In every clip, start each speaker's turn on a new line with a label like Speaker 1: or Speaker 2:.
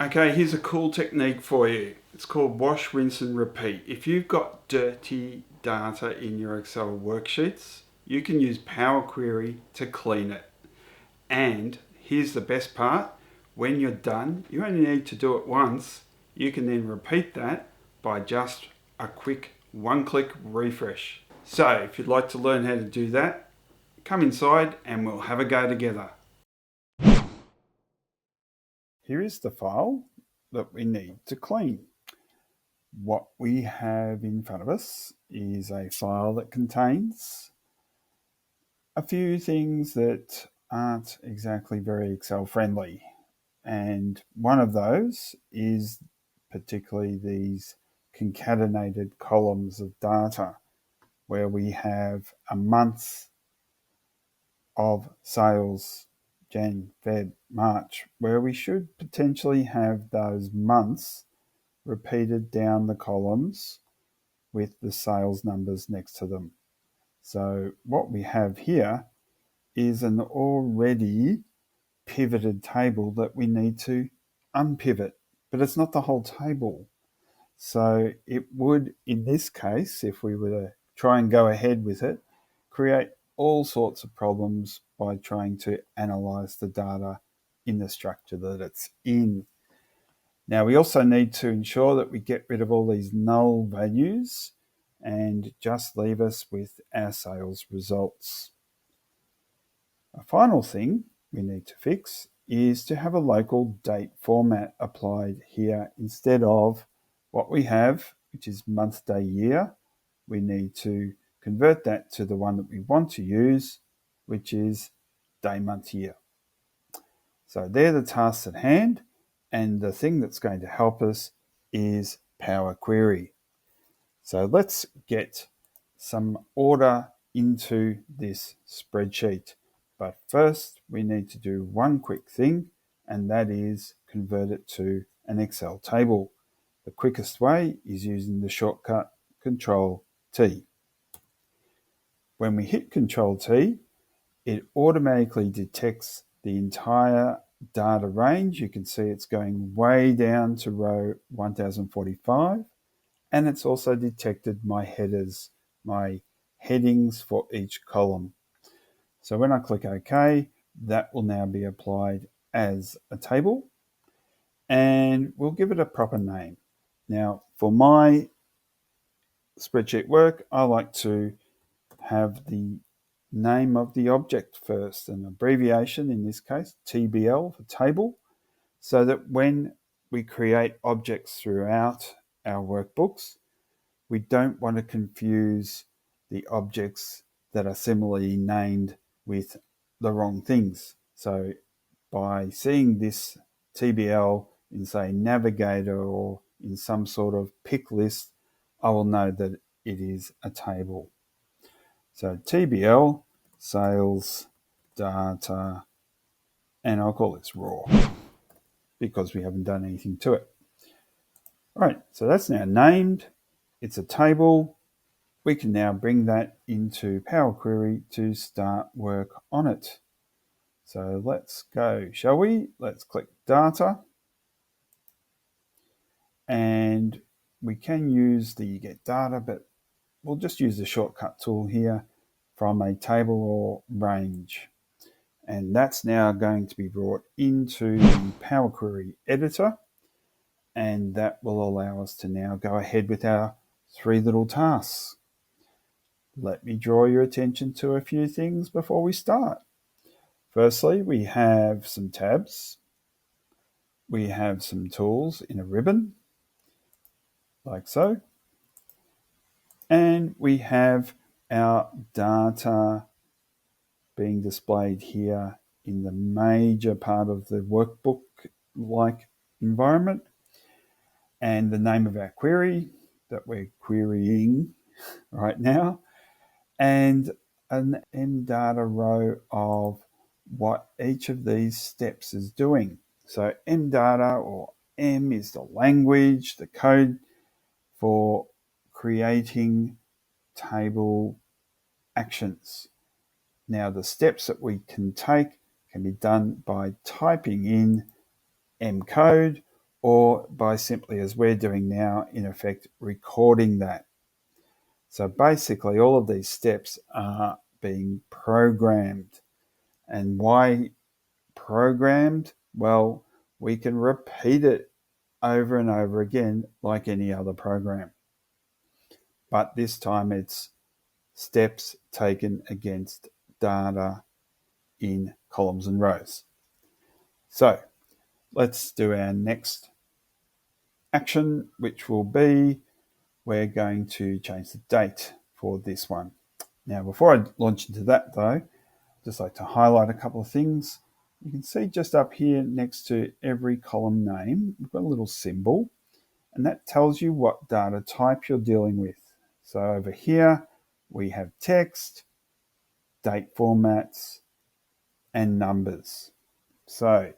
Speaker 1: Okay, here's a cool technique for you. It's called wash, rinse and repeat. If you've got dirty data in your Excel worksheets, you can use Power Query to clean it. And here's the best part. When you're done, you only need to do it once. You can then repeat that by just a quick one-click refresh. So if you'd like to learn how to do that, come inside and we'll have a go together. Here is the file that we need to clean. What we have in front of us is a file that contains a few things that aren't exactly very Excel friendly. And one of those is particularly these concatenated columns of data where we have a month of sales, Jan, Feb, March, where we should potentially have those months repeated down the columns with the sales numbers next to them. So what we have here is an already pivoted table that we need to unpivot, but it's not the whole table. So it would, in this case, if we were to try and go ahead with it, create all sorts of problems by trying to analyze the data in the structure that it's in. Now, we also need to ensure that we get rid of all these null values and just leave us with our sales results. A final thing we need to fix is to have a local date format applied here instead of what we have, which is month, day, year. We need to convert that to the one that we want to use, which is day, month, year. So they're the tasks at hand, and the thing that's going to help us is Power Query. So let's get some order into this spreadsheet. But first, we need to do one quick thing, and that is convert it to an Excel table. The quickest way is using the shortcut Control T. When we hit Control T, it automatically detects the entire data range. You can see it's going way down to row 1045, and it's also detected my headers, my headings for each column. So when I click OK, that will now be applied as a table, and we'll give it a proper name. Now, for my spreadsheet work, I like to have the name of the object first, an abbreviation, in this case, TBL for table, so that when we create objects throughout our workbooks, we don't want to confuse the objects that are similarly named with the wrong things. So by seeing this TBL in, say, Navigator or in some sort of pick list, I will know that it is a table. So TBL, sales, data, and I'll call this raw because we haven't done anything to it. All right, so that's now named. It's a table. We can now bring that into Power Query to start work on it. So let's go, shall we? Let's click Data. And we can use the Get Data, but we'll just use the shortcut tool here from a table or range. And that's now going to be brought into the Power Query editor. And that will allow us to now go ahead with our three little tasks. Let me draw your attention to a few things before we start. Firstly, we have some tabs. We have some tools in a ribbon, like so. And we have our data being displayed here in the major part of the workbook-like environment. And the name of our query that we're querying right now, and an mdata row of what each of these steps is doing. So mdata, or M, is the language, the code for creating table actions. Now, the steps that we can take can be done by typing in M code or by simply, as we're doing now, in effect, recording that. So basically, all of these steps are being programmed. And why programmed? Well, we can repeat it over and over again like any other program. But this time it's steps taken against data in columns and rows. So let's do our next action, which will be we're going to change the date for this one. Now, before I launch into that though, I'd just like to highlight a couple of things. You can see just up here next to every column name, we've got a little symbol, and that tells you what data type you're dealing with. So over here, we have text, date formats, and numbers. So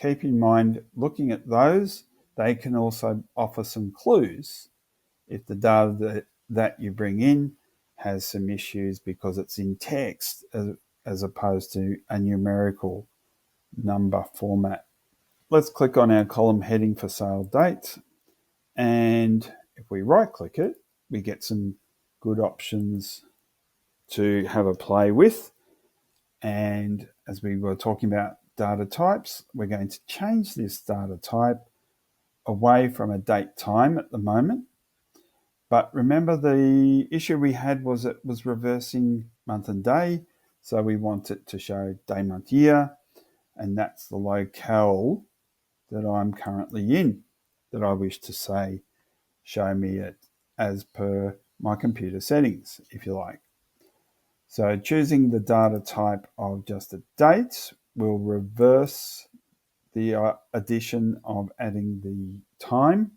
Speaker 1: keep in mind, looking at those, they can also offer some clues if the data that you bring in has some issues because it's in text as opposed to a numerical number format. Let's click on our column heading for sale date, and if we right click it, we get some good options to have a play with. And as we were talking about data types, we're going to change this data type away from a date time at the moment. But remember, the issue we had was it was reversing month and day. So we want it to show day, month, year. And that's the locale that I'm currently in, that I wish to say, show me it as per my computer settings, if you like. So choosing the data type of just a date will reverse the addition of adding the time.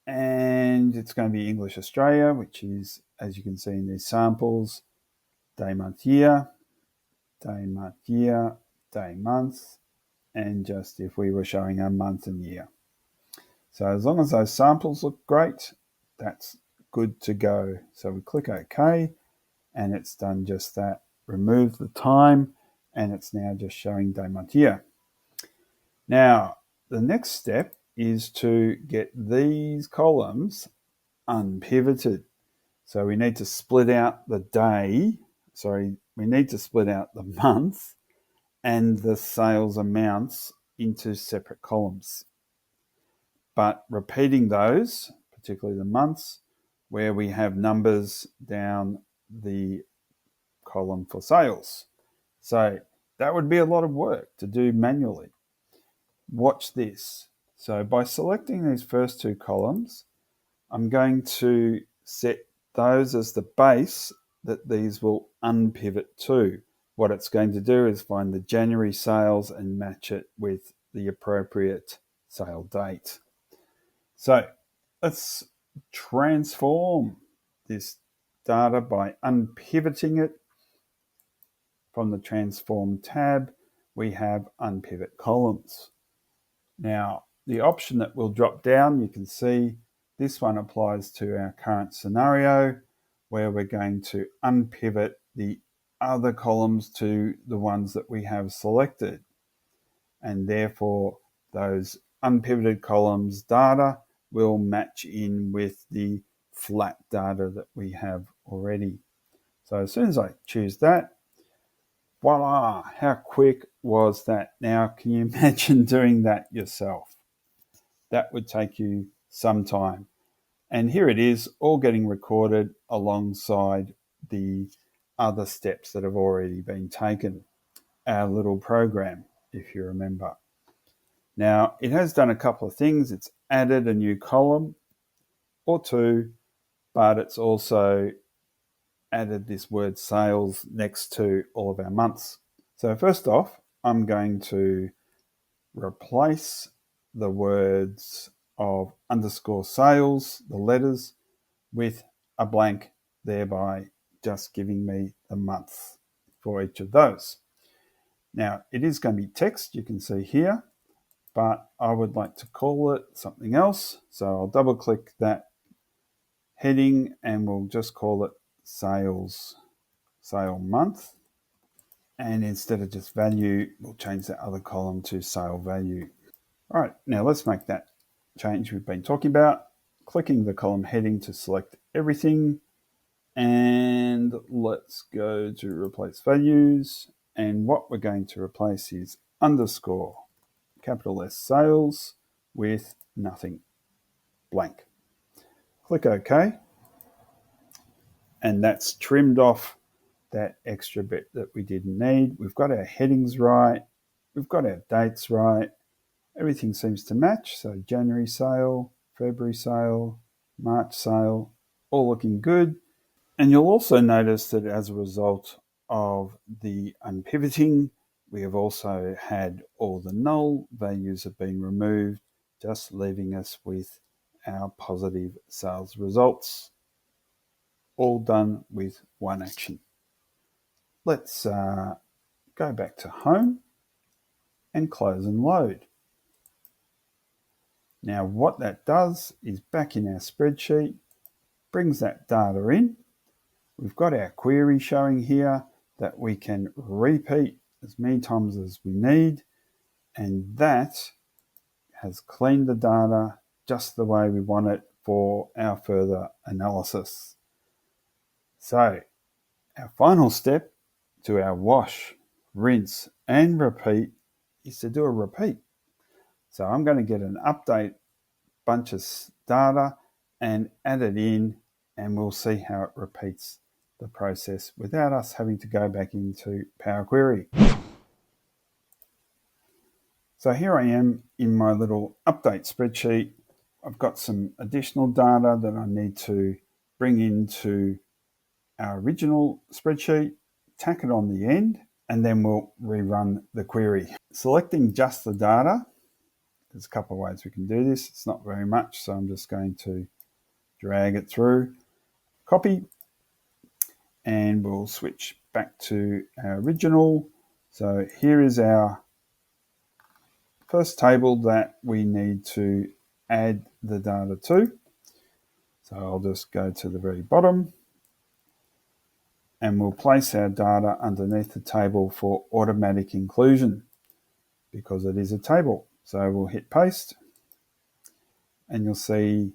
Speaker 1: And it's going to be English Australia, which is, as you can see in these samples, day, month, year, day, month, year, day, month, and just if we were showing a month and year. So as long as those samples look great, that's good to go. So we click OK, and it's done just that. Remove the time, and it's now just showing day, month, year. Now, the next step is to get these columns unpivoted. So we need to split out the day, we need to split out the month and the sales amounts into separate columns. But repeating those, particularly the months, where we have numbers down the column for sales. So that would be a lot of work to do manually. Watch this. So by selecting these first two columns, I'm going to set those as the base that these will unpivot to. What it's going to do is find the January sales and match it with the appropriate sale date. So let's transform this data by unpivoting it. From the Transform tab, we have Unpivot Columns. Now, the option that will drop down, you can see this one applies to our current scenario where we're going to unpivot the other columns to the ones that we have selected. And therefore, those unpivoted columns data will match in with the flat data that we have already. So as soon as I choose that, voila, how quick was that? Now, can you imagine doing that yourself? That would take you some time. And here it is, all getting recorded alongside the other steps that have already been taken. Our little program, if you remember. Now, it has done a couple of things. It's added a new column or two, but it's also added this word sales next to all of our months. So first off, I'm going to replace the words of underscore sales, the letters, with a blank, thereby just giving me the month for each of those. Now, it is going to be text, you can see here, but I would like to call it something else. So I'll double click that heading and we'll just call it sales, sale month. And instead of just value, we'll change that other column to sale value. All right, now let's make that change we've been talking about. Clicking the column heading to select everything. And let's go to replace values. And what we're going to replace is underscore, capital S sales with nothing, blank. Click OK. And that's trimmed off that extra bit that we didn't need. We've got our headings right. We've got our dates right. Everything seems to match. So January sale, February sale, March sale, all looking good. And you'll also notice that as a result of the unpivoting, we have also had all the null values have been removed, just leaving us with our positive sales results, all done with one action. Let's go back to home and close and load. Now what that does is back in our spreadsheet, brings that data in. We've got our query showing here that we can repeat as many times as we need, and that has cleaned the data just the way we want it for our further analysis. So our final step to our wash, rinse and repeat is to do a repeat. So I'm going to get an update bunch of data and add it in, and we'll see how it repeats the process without us having to go back into Power Query. So here I am in my little update spreadsheet. I've got some additional data that I need to bring into our original spreadsheet, tack it on the end, and then we'll rerun the query. Selecting just the data, there's a couple of ways we can do this. It's not very much, so I'm just going to drag it through, copy, and we'll switch back to our original. So here is our first table that we need to add the data to. So I'll just go to the very bottom and we'll place our data underneath the table for automatic inclusion because it is a table. So we'll hit paste and you'll see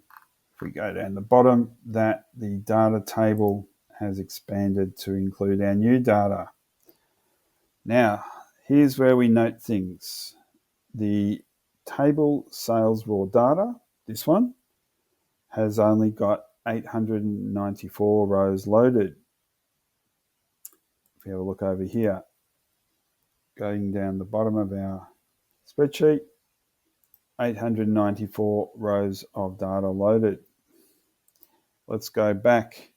Speaker 1: if we go down the bottom that the data table has expanded to include our new data. Now, here's where we note things. The table sales raw data, this one, has only got 894 rows loaded. If you have a look over here, going down the bottom of our spreadsheet, 894 rows of data loaded. Let's go back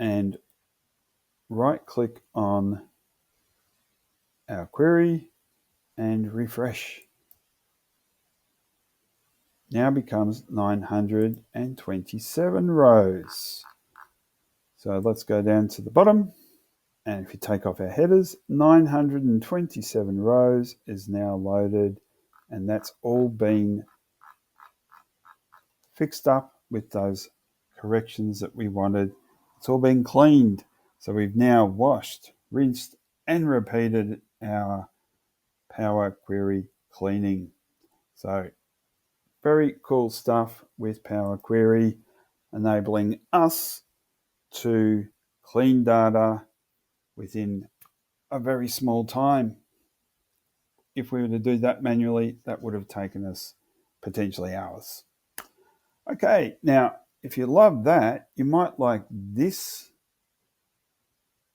Speaker 1: and right-click on our query and refresh. Now becomes 927 rows. So let's go down to the bottom. And if you take off our headers, 927 rows is now loaded, and that's all been fixed up with those corrections that we wanted. It's all been cleaned. So we've now washed, rinsed, and repeated our Power Query cleaning. So very cool stuff with Power Query, enabling us to clean data within a very small time. If we were to do that manually, that would have taken us potentially hours. Okay, now if you love that, you might like this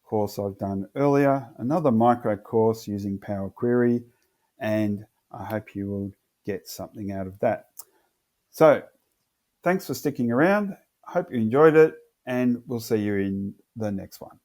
Speaker 1: course I've done earlier, another micro course using Power Query, and I hope you will get something out of that. So thanks for sticking around. I hope you enjoyed it, and we'll see you in the next one.